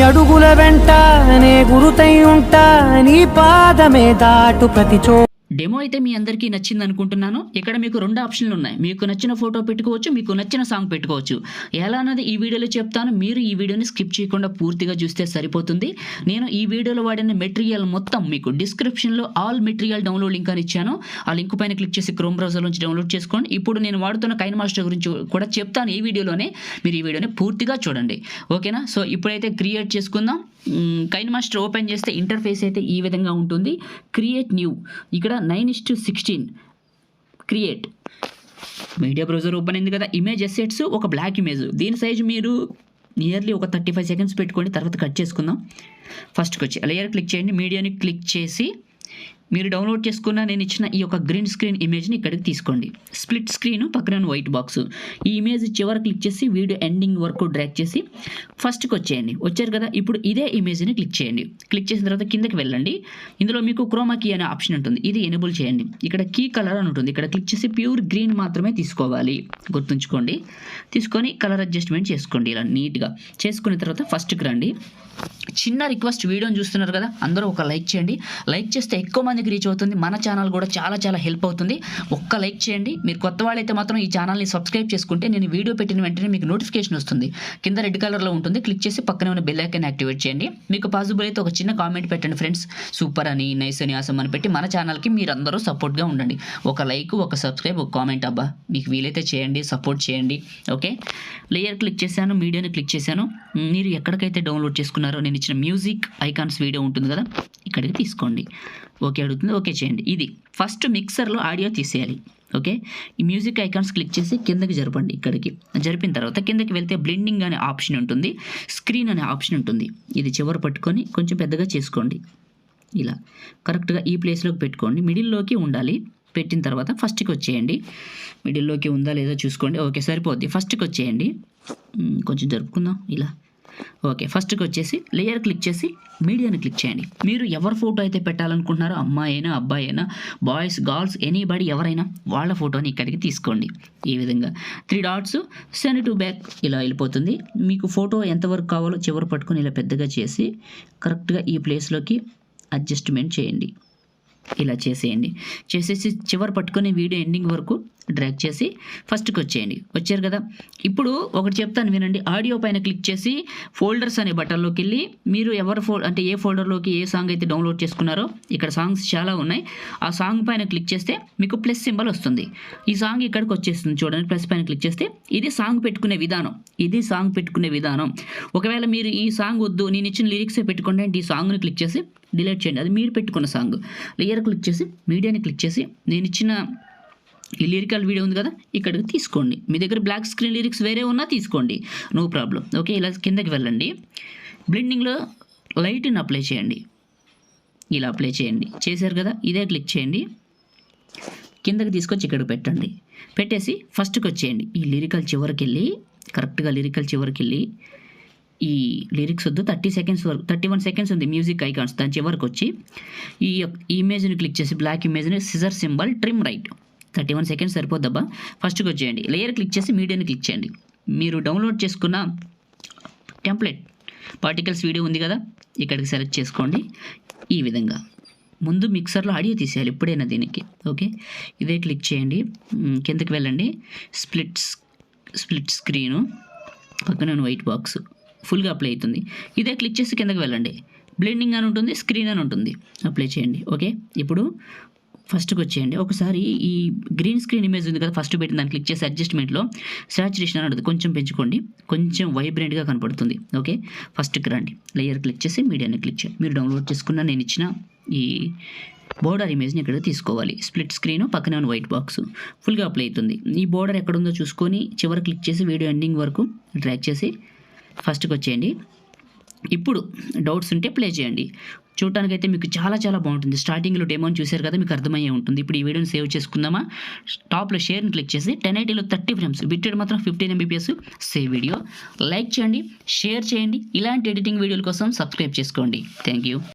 అడుగుల వెంట నే గురుతై ఉంటా నీ పాదమే దాటు ప్రతి చో డెమో అయితే మీ అందరికీ నచ్చింది అనుకుంటున్నాను. ఇక్కడ మీకు 2 ఆప్షన్లు ఉన్నాయి. మీకు నచ్చిన ఫోటో పెట్టుకోవచ్చు, మీకు నచ్చిన సాంగ్ పెట్టుకోవచ్చు. ఎలా అన్నది ఈ వీడియోలో చెప్తాను. మీరు ఈ వీడియోని స్కిప్ చేయకుండా పూర్తిగా చూస్తే సరిపోతుంది. నేను ఈ వీడియోలో వాడిన మెటీరియల్ మొత్తం మీకు డిస్క్రిప్షన్లో ఆల్ మెటీరియల్ డౌన్లోడ్ లింక్ అని ఇచ్చాను. ఆ లింక్ పైన క్లిక్ చేసి క్రోమ్ బ్రౌజర్ నుంచి డౌన్లోడ్ చేసుకోండి. ఇప్పుడు నేను వాడుతున్న కైన్మాస్టర్ గురించి కూడా చెప్తాను ఈ వీడియోలోనే. మీరు ఈ వీడియోని పూర్తిగా చూడండి, ఓకేనా? సో ఇప్పుడైతే క్రియేట్ చేసుకుందాం. కైన్మాస్టర్ ఓపెన్ చేస్తే ఇంటర్ఫేస్ అయితే ఈ విధంగా ఉంటుంది. క్రియేట్ న్యూ, ఇక్కడ 9:16 క్రియేట్. మీడియా బ్రౌజర్ ఓపెన్ అయింది కదా. ఇమేజ్ అసెట్స్ ఒక బ్లాక్ ఇమేజ్, దీని సైజ్ మీరు నియర్లీ ఒక 35 సెకండ్స్ పెట్టుకోండి. తర్వాత కట్ చేసుకుందాం. ఫస్ట్కి వచ్చి లేయర్ క్లిక్ చేయండి, మీడియాని క్లిక్ చేసి మీరు డౌన్లోడ్ చేసుకున్న నేను ఇచ్చిన ఈ యొక్క గ్రీన్ స్క్రీన్ ఇమేజ్ని ఇక్కడికి తీసుకోండి. స్ప్లిట్ స్క్రీన్ పక్కన వైట్ బాక్స్, ఈ ఇమేజ్ చివరి క్లిక్ చేసి వీడియో ఎండింగ్ వరకు డ్రాగ్ చేసి ఫస్ట్కి వచ్చేయండి. వచ్చారు కదా, ఇప్పుడు ఇదే ఇమేజ్ని క్లిక్ చేయండి. క్లిక్ చేసిన తర్వాత కిందకి వెళ్ళండి. ఇందులో మీకు క్రోమా కీ అనే ఆప్షన్ ఉంటుంది, ఇది ఎనేబుల్ చేయండి. ఇక్కడ కీ కలర్ అని ఉంటుంది, ఇక్కడ క్లిక్ చేసి ప్యూర్ గ్రీన్ మాత్రమే తీసుకోవాలి, గుర్తుంచుకోండి. తీసుకొని కలర్ అడ్జస్ట్మెంట్ చేసుకోండి ఇలా నీట్గా. చేసుకున్న తర్వాత ఫస్ట్కి రండి. చిన్న రిక్వెస్ట్, వీడియోని చూస్తున్నారు కదా, అందరూ ఒక లైక్ చేయండి. లైక్ చేస్తే ఎక్కువ మందికి రీచ్ అవుతుంది, మన ఛానల్ కూడా చాలా చాలా హెల్ప్ అవుతుంది. ఒక్క లైక్ చేయండి. మీరు కొత్త వాళ్ళైతే మాత్రం ఈ ఛానల్ని సబ్స్క్రైబ్ చేసుకుంటే నేను వీడియో పెట్టిన వెంటనే మీకు నోటిఫికేషన్ వస్తుంది. కింద రెడ్ కలర్లో ఉంటుంది, క్లిక్ చేసి పక్కనే ఉన్న బెల్ ఐకాన్ యాక్టివేట్ చేయండి. మీకు పాసిబుల్ అయితే ఒక చిన్న కామెంట్ పెట్టండి ఫ్రెండ్స్, సూపర్ అని, నైస్ అని, ఆసం అని పెట్టి మన ఛానల్కి మీరు అందరూ సపోర్ట్గా ఉండండి. ఒక లైక్, ఒక సబ్స్క్రైబ్, ఒక కామెంట్ అబ్బా మీకు వీలైతే చేయండి, సపోర్ట్ చేయండి, ఓకే? లేయర్ క్లిక్ చేశాను, మీడియాని క్లిక్ చేశాను. మీరు ఎక్కడికైతే డౌన్లోడ్ చేసుకున్నారో నేను ఇచ్చిన మ్యూజిక్ ఐకాన్స్ వీడియో ఉంటుంది కదా, ఇక్కడికి తీసుకోండి. ఓకే అడుగుతుంది, ఓకే చేయండి. ఇది ఫస్ట్ మిక్సర్లో ఆడియో తీసేయాలి, ఓకే? ఈ మ్యూజిక్ ఐకాన్స్ క్లిక్ చేసి కిందకి జరపండి. ఇక్కడికి జరిపిన తర్వాత కిందకి వెళ్తే బ్లెండింగ్ అనే ఆప్షన్ ఉంటుంది, స్క్రీన్ అనే ఆప్షన్ ఉంటుంది. ఇది చివరి పట్టుకొని కొంచెం పెద్దగా చేసుకోండి. ఇలా కరెక్ట్గా ఈ ప్లేస్లోకి పెట్టుకోండి. మిడిల్లోకి ఉండాలి. పెట్టిన తర్వాత ఫస్ట్కి వచ్చేయండి. మిడిల్లోకి ఉందా లేదా చూసుకోండి. ఓకే సరిపోద్ది. ఫస్ట్కి వచ్చేయండి, కొంచెం జరుపుకుందాం ఇలా. ఓకే ఫస్ట్కి వచ్చేసి లేయర్ క్లిక్ చేసి మీడియాని క్లిక్ చేయండి. మీరు ఎవరి ఫోటో అయితే పెట్టాలనుకుంటున్నారో, అమ్మాయి అయినా అబ్బాయి అయినా, బాయ్స్ గర్ల్స్ ఎనీబడి ఎవరైనా వాళ్ళ ఫోటోని ఇక్కడికి తీసుకోండి. ఈ విధంగా 3 డాట్స్ సెండ్ టు బ్యాక్ ఇలా వెళ్ళిపోతుంది. మీకు ఫోటో ఎంతవరకు కావాలో చివరి పట్టుకొని ఇలా పెద్దగా చేసి కరెక్ట్గా ఈ ప్లేస్లోకి అడ్జస్ట్మెంట్ చేయండి. ఇలా చేసేయండి. చేసేసి చివరి పట్టుకొని వీడియో ఎండింగ్ వరకు డ్రాగ్ చేసి ఫస్ట్కి వచ్చేయండి. వచ్చారు కదా, ఇప్పుడు ఒకటి చెప్తాను వినండి. ఆడియో పైన క్లిక్ చేసి ఫోల్డర్స్ అనే బటన్లోకి వెళ్ళి మీరు అంటే ఏ ఫోల్డర్లోకి ఏ సాంగ్ అయితే డౌన్లోడ్ చేసుకున్నారో, ఇక్కడ సాంగ్స్ చాలా ఉన్నాయి. ఆ సాంగ్ పైన క్లిక్ చేస్తే మీకు ప్లస్ సింబల్ వస్తుంది. ఈ సాంగ్ ఇక్కడికి వచ్చేస్తుంది చూడండి. ప్లస్ పైన క్లిక్ చేస్తే ఇది సాంగ్ పెట్టుకునే విధానం. ఒకవేళ మీరు ఈ సాంగ్ వద్దు, నేను ఇచ్చిన లిరిక్సే పెట్టుకోండి అంటే ఈ సాంగ్ని క్లిక్ చేసి డిలీట్ చేయండి, అది మీరు పెట్టుకున్న సాంగ్. లేయర్ క్లిక్ చేసి మీడియాని క్లిక్ చేసి నేను ఇచ్చిన ఈ లిరికల్ వీడియో ఉంది కదా, ఇక్కడికి తీసుకోండి. మీ దగ్గర బ్లాక్ స్క్రీన్ లిరిక్స్ వేరే ఉన్నా తీసుకోండి, నో ప్రాబ్లం, ఓకే? ఇలా కిందకి వెళ్ళండి. బ్లెండింగ్లో లైట్ని అప్లై చేయండి. ఇలా అప్లై చేయండి. చేశారు కదా, ఇదే క్లిక్ చేయండి. కిందకి తీసుకొచ్చి ఇక్కడ పెట్టండి. పెట్టేసి ఫస్ట్కి వచ్చేయండి. ఈ లిరికల్ చివరికి వెళ్ళి కరెక్ట్గా ఈ లిరిక్స్ వద్దు, 30 సెకండ్స్ వరకు, 31 సెకండ్స్ ఉంది మ్యూజిక్ ఐకాన్స్. దాని చివరికి వచ్చి ఈ ఇమేజ్ని క్లిక్ చేసి బ్లాక్ ఇమేజ్ని scissor symbol trim right, 31 seconds సరిపోద్దబ్బా. ఫస్ట్కి వచ్చేయండి. లేయర్ క్లిక్ చేసి మీడియాని క్లిక్ చేయండి. మీరు డౌన్లోడ్ చేసుకున్న టెంప్లెట్ పార్టికల్స్ వీడియో ఉంది కదా, ఇక్కడికి సెలెక్ట్ చేసుకోండి. ఈ విధంగా ముందు మిక్సర్లో ఆడియో తీసేయాలి ఎప్పుడైనా దీనికి, ఓకే? ఇదే క్లిక్ చేయండి. కిందకి వెళ్ళండి. స్ప్లిట్ స్క్రీను పక్కన వైట్ బాక్స్ ఫుల్గా అప్లై అవుతుంది. ఇదే క్లిక్ చేసి కిందకి వెళ్ళండి. బ్లెండింగ్ అని ఉంటుంది, స్క్రీన్ అని ఉంటుంది, అప్లై చేయండి, ఓకే? ఇప్పుడు ఫస్ట్కి వచ్చేయండి. ఒకసారి ఈ గ్రీన్ స్క్రీన్ ఇమేజ్ ఉంది కదా, ఫస్ట్ పెట్టిన దాన్ని క్లిక్ చేసి అడ్జస్ట్మెంట్లో సాచురేషన్ అని ఉంటుంది, కొంచెం పెంచుకోండి, కొంచెం వైబ్రెంట్గా కనపడుతుంది, ఓకే? ఫస్ట్కి రండి. లేయర్ క్లిక్ చేసి మీడియాని క్లిక్ చేయండి. మీరు డౌన్లోడ్ చేసుకున్న నేను ఇచ్చిన ఈ బోర్డర్ ఇమేజ్ని ఇక్కడ తీసుకోవాలి. స్ప్లిట్ స్క్రీన్ పక్కనే ఉన్న వైట్ బాక్స్ ఫుల్గా అప్లై అవుతుంది. ఈ బోర్డర్ ఎక్కడుందో చూసుకొని చివరి క్లిక్ చేసి వీడియో ఎండింగ్ వరకు డ్రాగ్ చేసి ఫస్ట్కి వచ్చేయండి. ఇప్పుడు డౌట్స్ ఉంటే ప్లే చేయండి. చూడటానికైతే మీకు చాలా చాలా బాగుంటుంది. స్టార్టింగ్లో డెమోని చూశారు కదా, మీకు అర్థమయ్యే ఉంటుంది. ఇప్పుడు ఈ వీడియోని సేవ్ చేసుకుందామా? టాప్లో షేర్ని క్లిక్ చేసి 1080లో 30 ఫ్రేమ్స్, బిట్రేట్ మాత్రం 15 MBPS. సేవ్ వీడియో, లైక్ చేయండి, షేర్ చేయండి. ఇలాంటి ఎడిటింగ్ వీడియోల కోసం సబ్స్క్రైబ్ చేసుకోండి. Thank you.